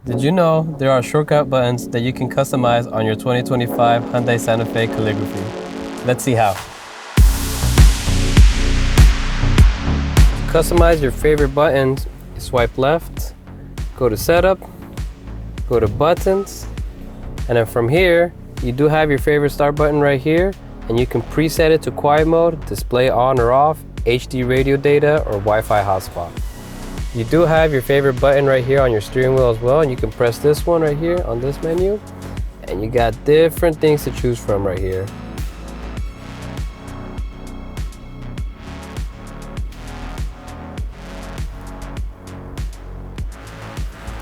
Did you know there are shortcut buttons that you can customize on your 2025 Hyundai Santa Fe Calligraphy? Let's see how. To customize your favorite buttons, you swipe left, go to Setup, go to Buttons, and then from here, you do have your favorite start button right here, and you can preset it to quiet mode, display on or off, HD radio data, or Wi-Fi hotspot. You do have your favorite button right here on your steering wheel as well, and you can press this one right here on this menu, and you got different things to choose from right here.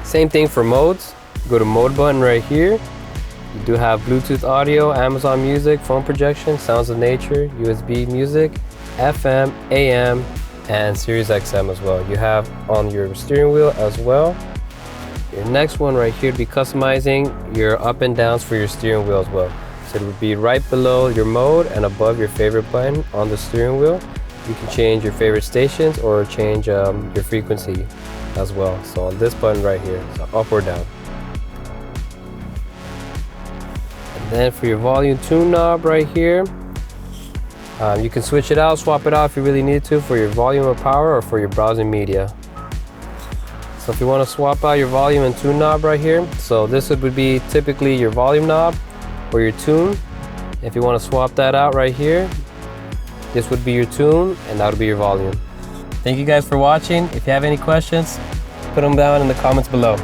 Same thing for modes. Go to mode button right here. You do have Bluetooth audio, Amazon Music, phone projection, sounds of nature, USB music, FM, AM, and Sirius XM as well. You have on your steering wheel as well. Your next one right here would be customizing your up and downs for your steering wheel as well. So it would be right below your mode and above your favorite button on the steering wheel. You can change your favorite stations or change your frequency as well. So on this button right here, so up or down. And then for your volume tune knob right here, you can switch it out, swap it out if you really need to for your volume or power or for your browsing media. So if you want to swap out your volume and tune knob right here, so this would be typically your volume knob or your tune. If you want to swap that out right here, this would be your tune and that would be your volume. Thank you guys for watching. If you have any questions, put them down in the comments below.